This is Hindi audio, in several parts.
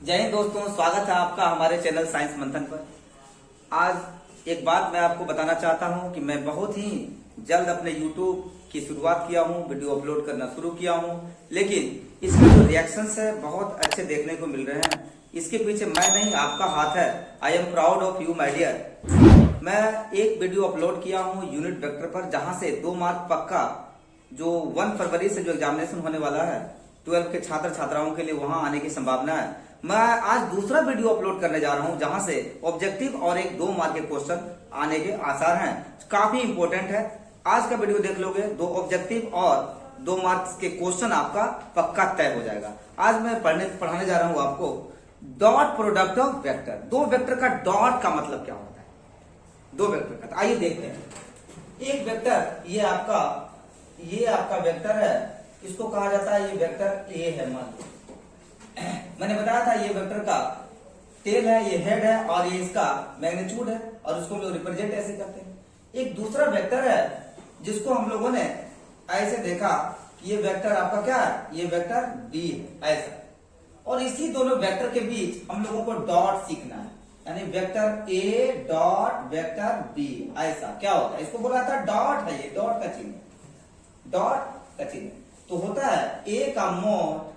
जय हिंद दोस्तों, स्वागत है आपका हमारे चैनल साइंस मंथन पर। आज एक बात मैं आपको बताना चाहता हूं कि मैं बहुत ही जल्द अपने YouTube की शुरुआत किया हूं, वीडियो अपलोड करना शुरू किया हूं, लेकिन इसके जो रिएक्शंस है बहुत अच्छे देखने को मिल रहे हैं। इसके पीछे मैं नहीं, आपका हाथ है। I am proud of you my dear. मैं एक वीडियो अपलोड किया हूँ यूनिट वेक्टर पर, जहां से 2 मार्क पक्का जो 1 फरवरी से जो एग्जामिनेशन होने वाला है 12 के छात्र छात्राओं के लिए, वहां आने की संभावना है। मैं आज दूसरा वीडियो अपलोड करने जा रहा हूं जहां से ऑब्जेक्टिव और एक 2 मार्क के क्वेश्चन आने के आसार हैं। काफी इंपॉर्टेंट है। आज का वीडियो देख लोगे, 2 ऑब्जेक्टिव और 2 मार्क्स के क्वेश्चन आपका पक्का तय हो जाएगा। आज मैं पढ़ाने जा रहा हूं आपको dot product of vector. 2 vector का डॉट का मतलब क्या होता है, 2 वेक्टर का। आइए देखते हैं। एक वेक्टर ये आपका वेक्टर है, इसको कहा जाता है, ये वेक्टर ए है। मान लो मैंने बताया था ये वेक्टर का टेल है, ये हेड है और ये इसका मैग्नीट्यूड है, और उसको हम लोग रिप्रेजेंट ऐसे करते हैं। एक दूसरा वेक्टर है जिसको हम लोगों ने ऐसे देखा कि ये वेक्टर आपका क्या है, ये वेक्टर बी है ऐसा। और इसी दोनों वेक्टर के बीच हम लोगों को डॉट सीखना है, यानी vector a dot vector b ऐसा क्या होता है, इसको बोला था डॉट है। ये डॉट का चिन्ह, डॉट का चिन्ह तो होता है ए का मोड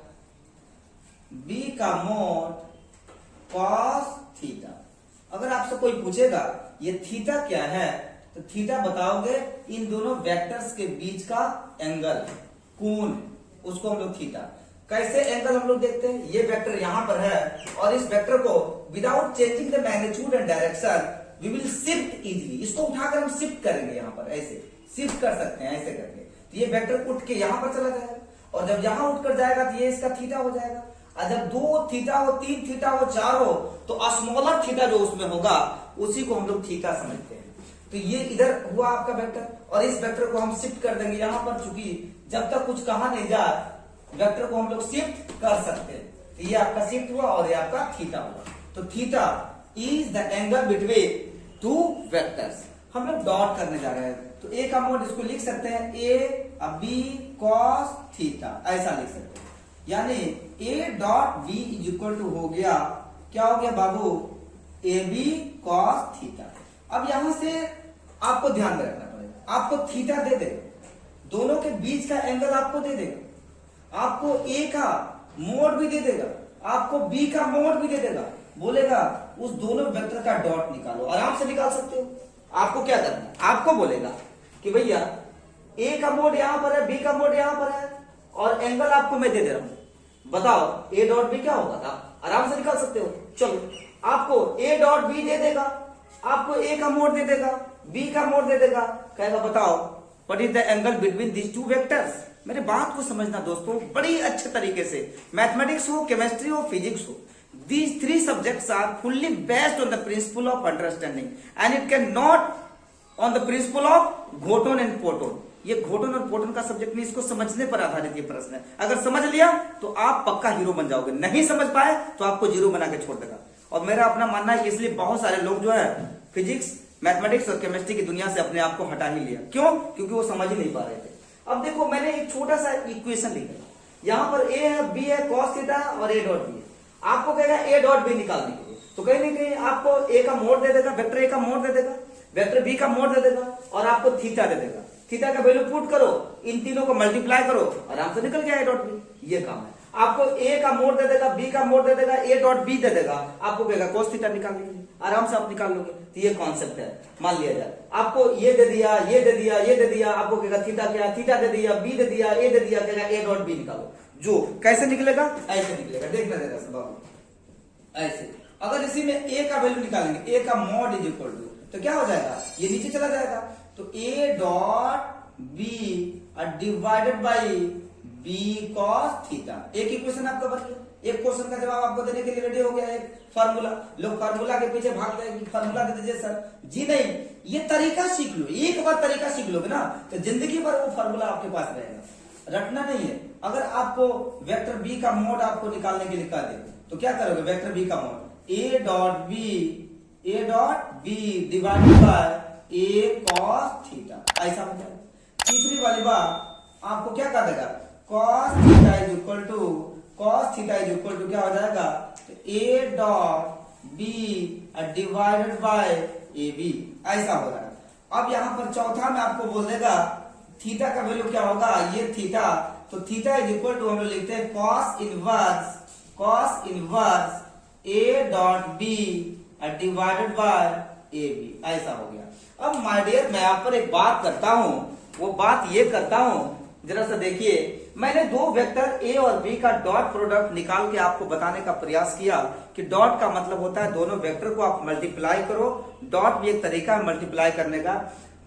बी का मोड कॉस थीटा। अगर आपसे कोई पूछेगा ये थीटा क्या है, तो थीटा बताओगे इन दोनों वेक्टर्स के बीच का एंगल, कोण, उसको हम लोग थीटा। कैसे एंगल हम लोग देखते हैं, ये वेक्टर यहां पर है और इस वेक्टर को without changing the magnitude and direction we will shift easily. इसको उठाकर हम शिफ्ट करेंगे, यहां पर ऐसे शिफ्ट कर सकते हैं ऐसे करके। तो ये वेक्टर उठ के यहां पर चला जाएगा, और जब यहां उठकर जाएगा तो ये इसका थीटा हो जाएगा। और जब 2 थीटा हो, 3 थीटा हो, 4 हो, तो स्मॉलर थीटा जो उसमें होगा उसी को हम लोग थीटा समझते हैं। तो ये इधर हुआ आपका वेक्टर, और इस वेक्टर को हम शिफ्ट कर देंगे यहां पर, चूंकि जब तक कुछ कहा नहीं जाए वेक्टर को हम लोग शिफ्ट कर सकते हैं। तो ये आपका शिफ्ट हुआ और ये आपका थीटा हुआ। तो theta is the angle between 2 vectors. हम लोग डॉट करने जा रहे हैं, तो ए का मोड इसको लिख सकते हैं ए बी कॉस थीटा, ऐसा लिख सकते हैं। यानी a dot B is equal to हो गया, क्या हो गया बाबू, ए बी कॉस थीटा। अब यहां से आपको ध्यान में रखना पड़ेगा, आपको थीटा दे देगा, दोनों के बीच का एंगल आपको दे देगा, आपको ए का मोड भी दे देगा, आपको बी का मोड भी दे देगा, बोलेगा उस दोनों वेक्टर का डॉट निकालो। आराम से निकाल सकते हो। आपको क्या करना है, आपको बोलेगा कि भैया ए का मोड यहां पर है, बी का मोड यहां पर है, और एंगल आपको मैं दे दे रहा हूं, बताओ ए डॉट बी क्या होगा था। आराम से निकाल सकते हो। चलो, आपको ए डॉट बी दे देगा, आपको ए का मोड दे देगा, बी का मोड दे देगा, कहेगा बताओ what is the angle between this 2 vectors. मेरे बात को समझना दोस्तों बड़ी अच्छे तरीके से। मैथमेटिक्स हो, केमिस्ट्री हो, फिजिक्स हो, these 3 subjects are fully based on the principle of understanding and it cannot on the principle of Ghoton and Porton। ये घोटन और पोटन का सब्जेक्ट नहीं, इसको समझने पर आधारित ये प्रश्न है। अगर समझ लिया तो आप पक्का हीरो बन जाओगे, नहीं समझ पाए तो आपको जीरो बना के छोड़ देगा। और मेरा अपना मानना है कि इसलिए बहुत सारे लोग जो है फिजिक्स, मैथमेटिक्स और केमिस्ट्री की दुनिया से अपने आप को हटा ही लिया। क्यों? क्योंकि वो समझ ही नहीं पा रहे थे। अब देखो, मैंने एक छोटा सा इक्वेशन लिखा, यहाँ पर ए है, बी है, कॉस थीटा और ए डॉट बी है। आपको कहेगा ए डॉट बी निकालने के लिए, तो कहीं ना कहीं आपको ए का मोड दे देगा, वेक्टर ए का मोड दे देगा, वेक्टर बी का मोड दे देगा, और आपको थीटा दे देगा। थीटा का वैल्यू पुट करो, इन तीनों को मल्टीप्लाई करो, आराम से निकल गया ए डॉट बी। ये काम है। आपको ए का मोड दे देगा, बी का मोड दे देगा, ए डॉट बी दे देगा, आपको कहेगा cos थीटा निकाल लीजिए, आराम से आप निकाल लोगे। तो ये कॉन्सेप्ट है। मान लिया जाए आपको ये दे दिया, ये दे दिया, ये दे दिया, आपको कहेगा थीटा क्या, थीटा दे दिया, बी दे दिया, ए दे दिया, कहेगा ए डॉट बी निकालो। जो कैसे निकलेगा, ऐसे निकलेगा, देखना देगा सब बाबू ऐसे। अगर इसी में ए का वैल्यू निकालेंगे, ए का मोड इज इक्वल टू, तो क्या हो जाएगा, ये नीचे चला जाएगा, तो A dot B divided by B cos theta. एक इक्वेशन आपका बन गया। एक क्वेश्चन का जवाब आपको देने के लिए रेडी हो गया। एक फार्मूला, लोग फार्मूला के पीछे भाग गए कि फार्मूला दे दीजिए सर। जी नहीं, ये तरीका सीख लो, एक बार तरीका सीख लोगे ना तो जिंदगी भर वो फार्मूला आपके पास रहेगा, रटना नहीं है। अगर आपको वेक्टर बी का मोड आपको निकालने के लिए कह दे तो क्या करोगे, वेक्टर बी का mod A dot B divided by A cos theta, ऐसा हो जाएगा। तीसरी वाली बात आपको क्या कह देगा, cos theta is equal to cos theta is equal to क्या हो जाएगा, A dot B divided by A B, ऐसा हो रहा है। अब यहां पर चौथा में आपको बोल देगा थीटा का वैल्यू क्या होगा, ये थीटा, तो थीटा इज इक्वल टू हम लोग लिखते हैं cos inverse A dot B divided by A B, ऐसा हो गया। अब माय डियर मैं आप पर एक बात करता हूं, वो बात ये करता हूं, जरा सा देखिए, मैंने दो वेक्टर ए और बी का डॉट प्रोडक्ट निकाल के आपको बताने का प्रयास किया कि डॉट का मतलब होता है दोनों वेक्टर को आप मल्टीप्लाई करो, डॉट भी एक तरीका है मल्टीप्लाई करने का।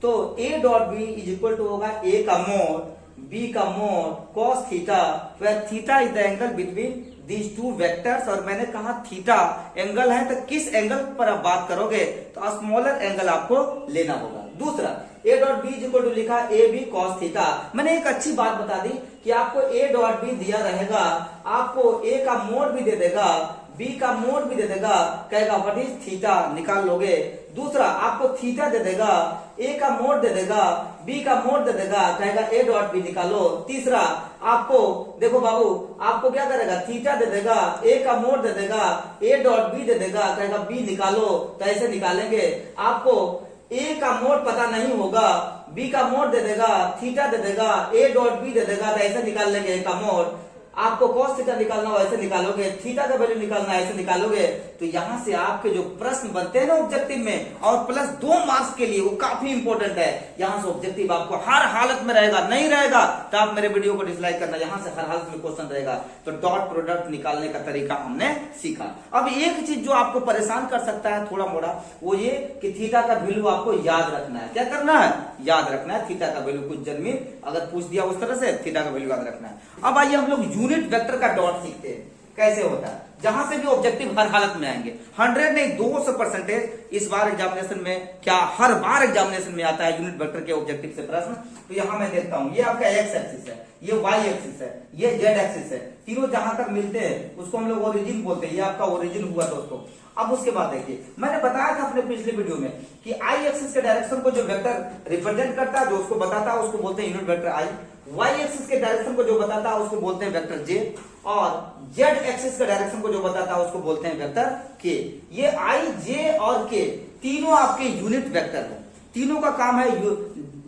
तो A dot B is equal to होगा ए का मोड बी का mod cos theta, where theta is the angle between these two vectors. और मैंने कहा थीटा एंगल है, तो किस एंगल पर आप बात करोगे, तो स्मॉलर एंगल आपको लेना होगा। दूसरा A dot B equal to लिखा ए बी कॉस थीटा। मैंने एक अच्छी बात बता दी कि आपको ए डॉट बी दिया रहेगा, आपको ए का मोड भी दे देगा, बी का मोड भी दे देगा, कहेगा व्हाट इज थीटा, निकाल लोगे। दूसरा आपको थीटा दे देगा, ए का मोड दे देगा, बी का मोड दे देगा, कहेगा ए डॉट बी निकालो। तीसरा आपको देखो बाबू, आपको क्या करेगा, थीटा दे देगा, ए का मोड दे देगा, ए डॉट बी दे देगा, कहेगा बी निकालो, तो ऐसे निकालेंगे। आपको ए का मोड पता नहीं होगा, बी का मोड दे देगा, थीटा दे देगा, ए डॉट बी दे देगा, तो ऐसे निकाल लेंगे ए का मोड। आपको कॉस थीटा निकालना हो ऐसे निकालोगे, थीटा का वैल्यू निकालना है ऐसे निकालोगे। तो यहां से आपके जो प्रश्न बनते हैं ना ऑब्जेक्टिव में, और प्लस 2 मार्क्स के लिए, वो काफी इंपॉर्टेंट है। यहां से ऑब्जेक्टिव आपको हर हालत में रहेगा, नहीं रहेगा तो आप मेरे वीडियो को डिसलाइक करना, यहां से हर हालत में क्वेश्चन रहेगा। तो डॉट प्रोडक्ट निकालने का तरीका हमने सीखा। अब एक चीज जो आपको परेशान कर सकता है थोड़ा मोड़ा, वो ये कि थीटा का वैल्यू आपको याद रखना है। क्या करना है, याद रखना है थीटा का वैल्यू। कुछ जन्मी अगर पूछ दिया उस तरह से, थीटा का वैल्यू याद रखना है। अब आइए हम लोग यूनिट वेक्टर का डॉट सीखते हैं, कैसे होता है, जहां से भी ऑब्जेक्टिव हर हालत में आएंगे। 100 नहीं 200% इस बार एग्जामिनेशन में, क्या हर बार एग्जामिनेशन में आता है यूनिट वेक्टर के ऑब्जेक्टिव से प्रश्न। तो यहां मैं देखता हूं, ये आपका एक्स एक्सिस है, ये वाई एक्सिस है, ये जेड एक्सिस है, तीनों जहां तक मिलते हैं उसको हम लोग ओरिजिन बोलते हैं। ये आपका ओरिजिन हुआ दोस्तों। अब उसके बाद देखिए, मैंने बताया था अपने पिछले वीडियो में कि आई एक्सिस के डायरेक्शन को जो वेक्टर रिप्रेजेंट करता है, जो उसको बताता है, उसको बोलते हैं यूनिट वेक्टर आई। वाई एक्सिस के डायरेक्शन को जो बताता है उसको बोलते हैं वेक्टर जे, और जेड एक्सिस के डायरेक्शन को जो बताता है उसको बोलते हैं वेक्टर के। ये आई, जे और के तीनों आपके यूनिट वेक्टर हैं। तीनों का काम है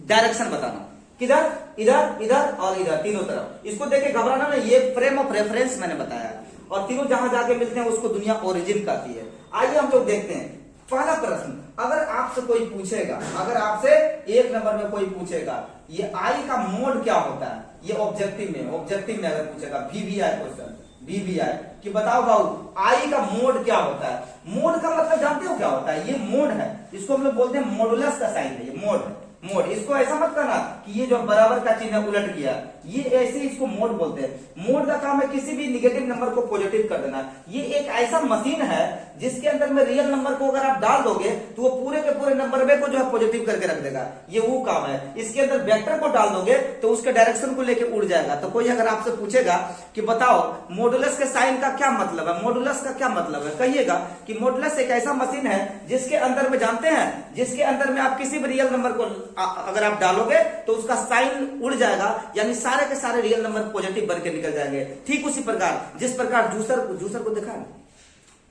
डायरेक्शन बताना, किधर, इधर, इधर और इधर, तीनों तरफ। इसको देख के घबराना ना, ये फ्रेम ऑफ रेफरेंस मैंने बताया, और तीनों जहां जाके मिलते हैं उसको दुनिया ओरिजिन कहती है। आइए हम लोग देखते हैं पहला प्रश्न। अगर आपसे कोई पूछेगा, अगर आपसे 1 नंबर में कोई पूछेगा ये आई का मोड क्या होता है, ये ऑब्जेक्टिव में अगर पूछेगा VBI क्वेश्चन, VBI कि बताओ बाबू आई का मोड क्या होता है। मोड का मतलब जानते हो क्या होता है, ये मोड है, इसको हम लोग बोलते हैं मॉडुलस का साइन है, ये मोड है। मोड, इसको ऐसा मत करना कि ये जो बराबर का चिन्ह उलट गया, ये ऐसे इसको मोड बोलते हैं। मोड का काम है किसी भी निगेटिव नंबर को पॉजिटिव कर देना। ये एक ऐसा मशीन है जिसके अंदर में रियल नंबर को अगर आप डाल दोगे तो वो पूरे के पूरे नंबर में को जो है पॉजिटिव करके रख देगा, ये वो काम है। इसके अंदर वेक्टर को डाल दोगे तो उसके डायरेक्शन को लेके उड़ जाएगा। तो कोई अगर आपसे पूछेगा कि बताओ मॉडुलस के साइन का क्या मतलब है, मॉडुलस का क्या मतलब है, कहिएगा कि मॉडुलस एक ऐसा मशीन है जिसके अंदर में, जानते हैं, जिसके अंदर में आप किसी भी रियल नंबर को अगर आप डालोगे तो उसका साइन उड़ जाएगा, यानी सारे के सारे रियल नंबर पॉजिटिव बन के निकल जाएंगे। ठीक उसी प्रकार जिस प्रकार जूसर को देखा है,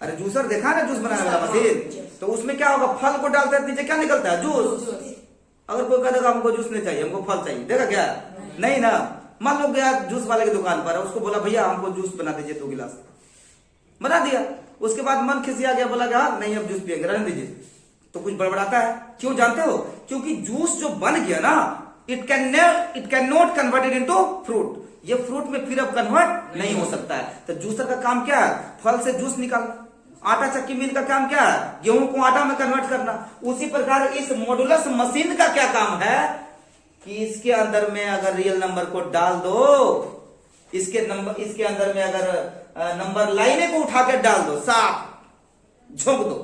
अरे जूसर देखा ना, जूस बनाने वाला मशीन, तो उसमें क्या होगा, फल को डालते हैं नीचे क्या निकलता है, जूस। अगर कोई कहेगा हमको जूस नहीं चाहिए, हमको फल चाहिए, देखा क्या, नहीं ना। मान लो गया जूस वाले की दुकान पर, उसको बोला भैया हमको जूस बना दीजिए 2 गिलास, बना दिया। उसके बाद मन खिसिया गया, बोला हाँ नहीं अब जूस पिएंगे, रहने दीजिए, तो कुछ बड़बड़ाता है। क्यों जानते हो, क्योंकि जूस जो बन गया ना, it can not converted into fruit, ये फ्रूट में फिर अब कन्वर्ट नहीं हो सकता है। तो जूसर का काम क्या है, फल से जूस निकाल। आटा चक्की मिल का काम क्या है, गेहूं को आटा में कन्वर्ट करना। उसी प्रकार इस मॉडुलस मशीन का क्या काम है कि इसके अंदर में अगर रियल नंबर को डाल दो, इसके अंदर में अगर नंबर लाइने को उठा के डाल दो, साफ झोंक दो,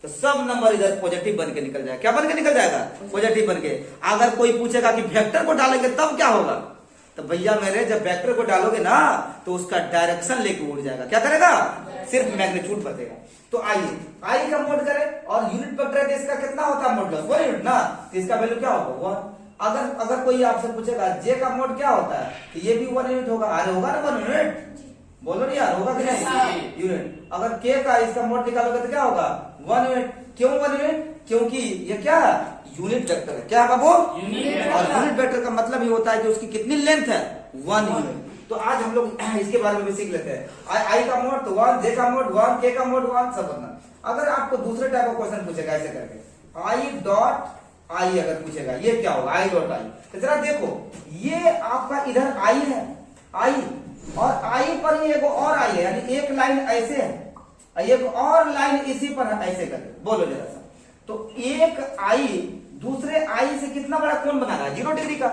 तो सब नंबर इधर पॉजिटिव बन के निकल जाएगा। क्या बन के निकल जाएगा, पॉजिटिव बन के। अगर कोई पूछेगा कि वेक्टर को डालेंगे तब क्या होगा, तो भैया मेरे जब वेक्टर को डालोगे ना तो उसका डायरेक्शन लेके उड़ जाएगा। क्या करेगा, सिर्फ मैग्नीट्यूड बदलेगा। तो आइए आई का मोड करें, और यूनिट वेक्टर है इसका कितना होता है, मॉडुलस 1 यूनिट ना, तो इसका वैल्यू क्या होगा 1। अगर कोई आपसे पूछेगा जे का मोड क्या होता है, तो ये भी 1 यूनिट होगा। अरे होगा ना 1 यूनिट, बोलो नहीं यार, होगा कि नहीं? यूनिट। अगर के का इसका मोड निकालोगे तो क्या होगा? 1 यूनिट। क्यों 1 यूनिट? क्योंकि ये क्या है? यूनिट वेक्टर है। क्या है बाबू? यूनिट। और यूनिट वेक्टर का मतलब ये होता है कि उसकी कितनी लेंथ है? 1 यूनिट। तो आज हम लोग इसके बारे में भी सीख लेते हैं। आई का मोड तो 1, जे का मोड 1, के का मोड 1, सब बनना। अगर आपको दूसरे टाइप का क्वेश्चन पूछेगा ऐसे करके, आई डॉट आई अगर पूछेगा, ये क्या होगा? आई डॉट आई। तो जरा देखो, ये आपका इधर आई है, आई, और आई पर ही एक और आई है, यानी एक लाइन ऐसे है, एक और लाइन इसी पर है, ऐसे करके बोलो जरा सा। तो एक आई दूसरे आई से कितना बड़ा कोण बना रहा है? 0 डिग्री का।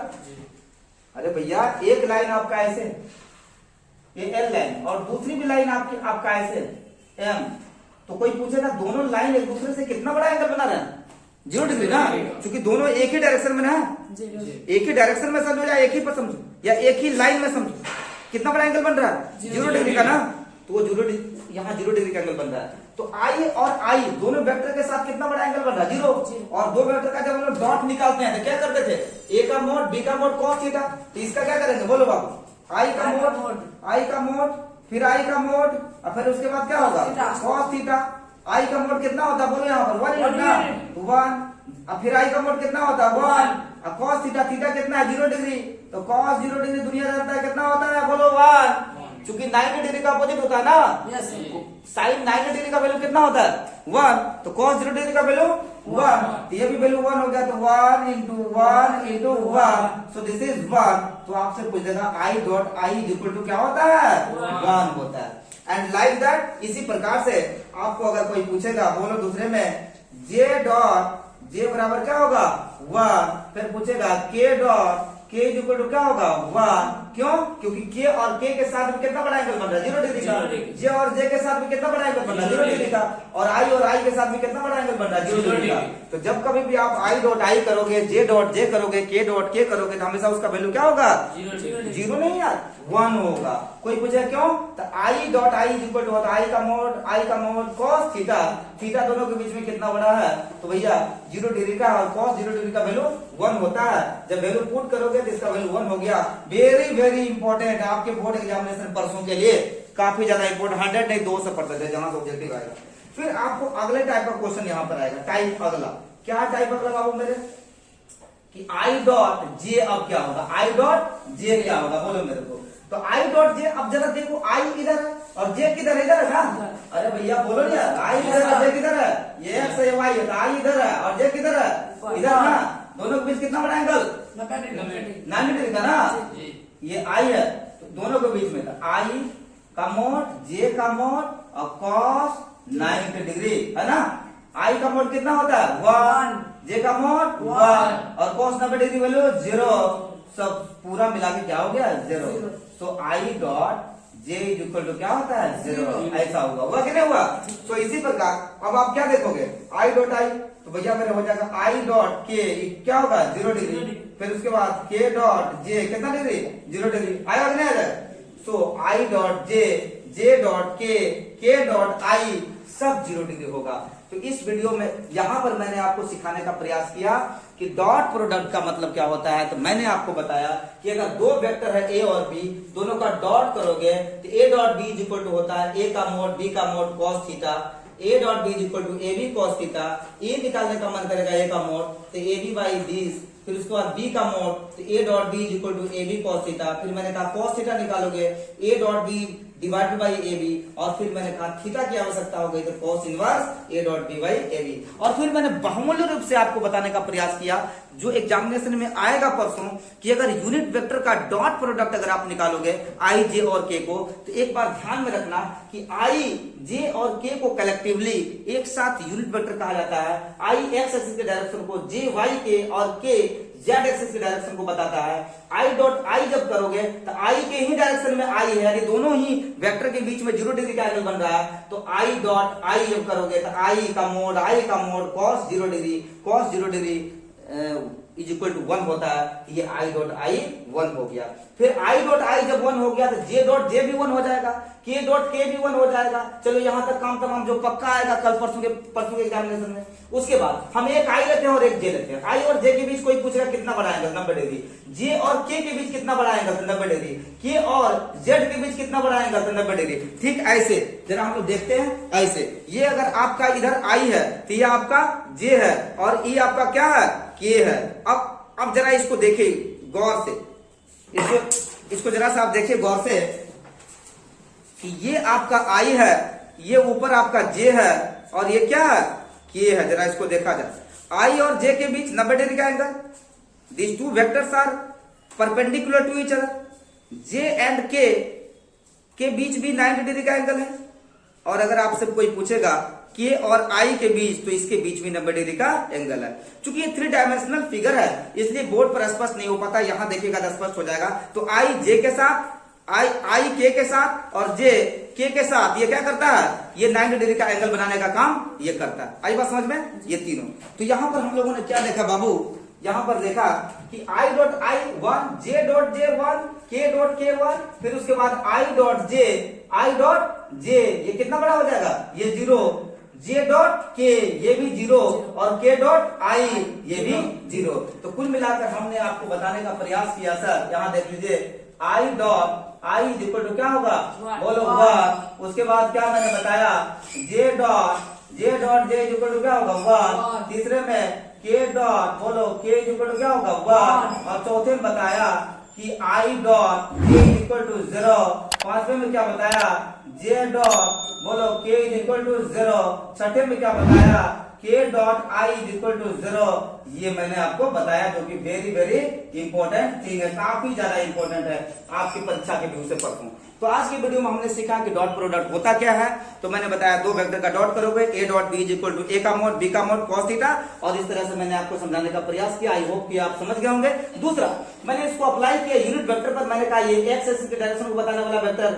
अरे भैया, एक लाइन आपका ऐसे, ये एल लाइन, और दूसरी भी लाइन आपका ऐसे एम। तो कोई पूछेगा दोनों लाइन एक दूसरे से कितना बड़ा एंगल बना रहे हैं? 0 डिग्री ना, क्योंकि दोनों एक ही डायरेक्शन में है। एक ही डायरेक्शन में समझो या एक ही पर समझो या एक ही लाइन में समझो, कितना बड़ा एंगल बन रहा है? 0 डिग्री का ना। तो वो 0 डिग्री, यहाँ 0 डिग्री का एंगल बन रहा है। तो आई और आई दोनों वेक्टर के साथ कितना बड़ा एंगल बन रहा है? 0। और दो वेक्टर का जब हम लोग डॉट निकालते हैं तो क्या करते थे? ए का मोड, बी का मोड, कॉस थीटा। तो इसका क्या करेंगे? बोलो बाबू। आई का मोड, आई का मोड, फिर आई का मोड, और फिर उसके बाद क्या होगा? Cos theta. आई का मोड कितना होता है? बोलो यहाँ पर 1 यूनिट ना, 1। अब फिर आई का मोड कितना होता है? 1। अब कॉस थीटा, थीटा कितना है? 0 डिग्री। तो कॉस 0 डिग्री दुनिया जानता है कितना होता है? बोलो 1। क्योंकि 90 डिग्री का अपोजिट होता है ना। साइन 90 डिग्री का वैल्यू कितना होता है? 1। तो cos 0 डिग्री का वैल्यू 1। तो ये भी वैल्यू 1 हो गया। तो 1 into 1 सो दिस इज 1। तो आपसे पूछ देगा I dot I equal to क्या होता है? 1 होता है। एंड लाइक दैट, इसी प्रकार से आपको अगर कोई पूछेगा, बोलो दूसरे में जे डॉट जे बराबर क्या होगा? 1। फिर पूछेगा के डॉट के इक्वल टू क्या होगा? 1। क्यों? क्योंकि के और के साथ में कितना बड़ा एंगल बन रहा है? 0 डिग्री का। जे और जे के साथ में कितना बड़ा एंगल बन रहा है? 0 डिग्री का। और आई के साथ में कितना बड़ा एंगल बन रहा है? 0 डिग्री का। तो जब कभी भी आप आई डॉट आई करोगे, जे डॉट जे करोगे, के डॉट के करोगे, तो हमेशा उसका वैल्यू क्या होगा? 0 नहीं यार, 1 होगा। कोई पूछे क्यों? तो I dot I equal to होता है आई का मोड कॉस थीटा। थीटा दोनों के बीच में कितना बड़ा है? तो भैया 0 डिग्री का, और कॉस 0 डिग्री का वैल्यू 1 होता है। जब वैल्यू पुट करोगे तो इसका वैल्यू 1 हो गया। वेरी वेरी इंपॉर्टेंट आपके बोर्ड एग्जामिनेशन परसों के लिए, काफी ज्यादा इंपॉर्टेंट। 100 नहीं 200% है जहां से ऑब्जेक्टिव आएगा। फिर आपको अगले टाइप का क्वेश्चन यहाँ पर आएगा, टाइप अगला। क्या टाइप अगला बाबू मेरे? कि आई डॉट जे अब क्या होगा? आई डॉट जे क्या होगा? बोलो मेरे को। तो आई डॉट जे, अब जरा देखो, आई इधर है और जे किधर? इधर है ना। अरे भैया बोलो नहीं यार, आई इधर है, जे किधर है? ये एक्स है, वाई है। आई इधर है और जे किधर है? इधर ना। दोनों के बीच कितना बड़ा एंगल? 90 डिग्री का ना। ये आई है, तो दोनों के बीच में था आई का मोड, जे का मोड, और कॉस 90 डिग्री है ना। आई का मोड कितना होता है? 1। जे का मोड 1, और कॉस 90 डिग्री वैल्यू 0। सब पूरा मिला के क्या हो गया? 0। तो I dot J equal to क्या होता है? 0। ऐसा हुआ कि नहीं हुआ? तो इसी प्रकार अब आप क्या देखोगे? आई डॉट आई, तो भैया मेरा हो जाएगा आई डॉट के क्या होगा? 0 डिग्री। फिर उसके बाद के डॉट जे कितना डिग्री? 0 डिग्री। आया कि नहीं आया? सो आई डॉट जे डॉट के डॉट आई सब 0 डिग्री होगा। तो इस वीडियो में यहां पर मैंने आपको सिखाने का प्रयास किया कि डॉट प्रोडक्ट का मतलब क्या होता है। तो मैंने आपको बताया कि अगर दो वेक्टर है ए और बी, दोनों का डॉट करोगे तो A dot B equal to होता है ए का मोड बी का mod cos theta. A dot B equal to A B cos theta. A निकालने का मन करेगा ए का मोड, तो ए बी बाई दिस। फिर उसके बाद बी का मोड, तो A dot B equal to A B cos theta. फिर मैंने कहा कॉस थीटा निकालोगे A dot B divided by A B, और फिर मैंने कहा थीटा की आवश्यकता हो गई तो cos inverse A dot B by A B. और फिर मैंने बहुमूल्य रूप से आपको बताने का प्रयास किया जो एग्जामिनेशन में आएगा परसों, कि अगर यूनिट वेक्टर का डॉट प्रोडक्ट अगर आप निकालोगे आई जे और के को, तो एक बार ध्यान में रखना कि आई जे और के को कलेक्टिवली एक साथ यूनिट वेक्टर कहा जाता है। आई एक्स एक्सिस के डायरेक्शन को, जे वाई के, और के जेड एक्सिस के डायरेक्शन को बताता है। आई डॉट आई जब करोगे तो आई के ही डायरेक्शन में आई है, यानी दोनों ही वेक्टर के बीच में 0 डिग्री का एंगल बन रहा है। तो आई डॉट आई जब करोगे तो आई का mod cos 0 degree is equal to 1 होता है, ये आई डॉट आई 1 हो गया। फिर आई डॉट आई जब 1 हो गया तो जे डॉट जे भी 1 हो जाएगा, के डॉट के भी 1 हो जाएगा। चलो यहां तक काम तमाम जो पक्का आएगा कल परसों के एग्जामिनेशन में। उसके बाद हम एक आई लेते हैं और एक जे लेते हैं। आई और जे के बीच कोई पूछेगा कितना बड़ा एंगल, 90 डिग्री। जे और के बीच कितना बड़ा एंगल, 90 डिग्री। के और जेड के बीच कितना बड़ा एंगल, 90 डिग्री। ठीक ऐसे जरा हम लोग देखते हैं ऐसे, ये अगर आपका इधर आई है तो ये आपका जे है और ये आपका क्या है, के है। अब जरा इसको देखिए गौर से, इसको जरा सा आप देखिए गौर से कि ये आपका आई है, ये ऊपर आपका जे है और ये क्या है, के है। जरा इसको देखा जाए, आई और जे के बीच 90 डिग्री का angle. These two vectors are perpendicular to each other. J and के बीच भी 90 डिग्री का एंगल है। और अगर आपसे कोई पूछेगा के और आई के बीच, तो इसके बीच भी 90 डिग्री का एंगल है। चूंकि ये 3 डायमेंशनल फिगर है इसलिए बोर्ड पर स्पष्ट नहीं हो पाता, यहां देखिएगा तो स्पष्ट हो जाएगा। तो आई जे के साथ, आई के साथ और जे के साथ ये क्या करता है, ये 90 डिग्री का एंगल बनाने का काम ये करता है। आई बात समझ में, ये तीनों। तो यहां पर हम लोगों ने क्या देखा बाबू, यहां पर देखा कि आई डॉट आई 1, जे डॉट जे 1, के डॉट के 1, फिर उसके बाद आई डॉट जे, ये कितना बड़ा हो जाएगा, ये 0, जे डॉट के ये भी 0 और के डॉट आई ये भी 0। तो कुल मिलाकर हमने आपको बताने का प्रयास किया सर। यहां देख लीजिए, I dot I equal to क्या होगा, बोलो 1। उसके बाद क्या मैंने बताया, J dot J equal to क्या होगा 1। तीसरे में के डॉट, बोलो के इक्वल टू क्या होगा 1। और चौथे में बताया कि आई डॉट के इक्वल टू 0। पांचवे में क्या बताया, जे डॉट, बोलो के इक्वल टू 0। छठे में क्या बताया, के डॉट आई इक्वल टू 0। ये मैंने आपको बताया, जो कि वेरी वेरी इंपॉर्टेंट थिंग है, काफी ज्यादा इंपॉर्टेंट है आपकी परीक्षा के व्यू से परसों। तो आज की वीडियो में हमने सीखा कि डॉट प्रोडक्ट होता क्या है। तो मैंने बताया दो वेक्टर का डॉट करोगे, A dot B is equal to A का मोड बी का मोड कॉस थीटा, और इस तरह से मैंने आपको समझाने का प्रयास किया। आई होप कि आप समझ गए होंगे। दूसरा मैंने इसको अप्लाई किया यूनिट वेक्टर पर। मैंने कहा ये एक्स एक्सिस के डायरेक्शन को बताने वाला वेक्टर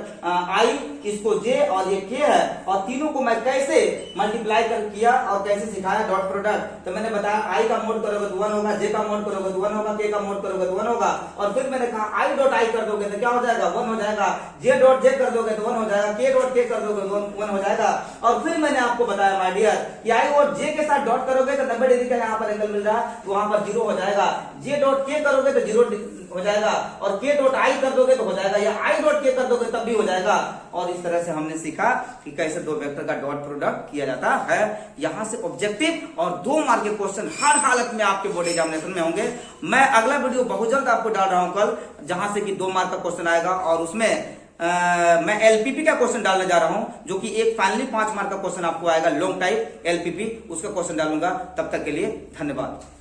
आई, इसको जे और ये के है, और तीनों को मैं कैसे मल्टीप्लाई कर किया और कैसे सिखाया डॉट प्रोडक्ट। तो मैंने बताया आई का मोड करोगे तो 1 होगा, जे का मोड करोगे तो 1 होगा, के का मोड करोगे तो 1 होगा। और फिर मैंने कहा आई डॉट आई कर दोगे तो क्या हो जाएगा, 1 हो जाएगा। जे डॉट जे कर दोगे तो 1 हो जाएगा, के डॉट के कर दोगे तो 1 हो जाएगा। और फिर मैंने आपको बताया माय डियर कि आई और जे के साथ डॉट करोगे तो 90 डिग्री का यहाँ पर एंगल मिल रहा है, तो वहां पर 0 हो जाएगा। जे डॉट के करोगे तो 0 हो जाएगा, और के डॉट आई कर दोगे तो हो जाएगा, या आई डॉट के कर दोगे तब भी हो जाएगा। और इस तरह से हमने सीखा कि कैसे दो वेक्टर का डॉट प्रोडक्ट किया जाता है। यहां से ऑब्जेक्टिव और 2 मार्क के क्वेश्चन हर हालत में आपके बोर्ड एग्जामिनेशन में होंगे। मैं अगला वीडियो बहुत जल्द आपको डाल रहा हूं कल, जहां से कि 2 मार्क का क्वेश्चन आएगा, और उसमें मैं एलपीपी का क्वेश्चन डालने जा रहा हूं, जो कि एक फाइनली 5 मार्क का क्वेश्चन आपको आएगा, लॉन्ग टाइप एलपीपी, उसका क्वेश्चन डालूंगा। तब तक के लिए धन्यवाद।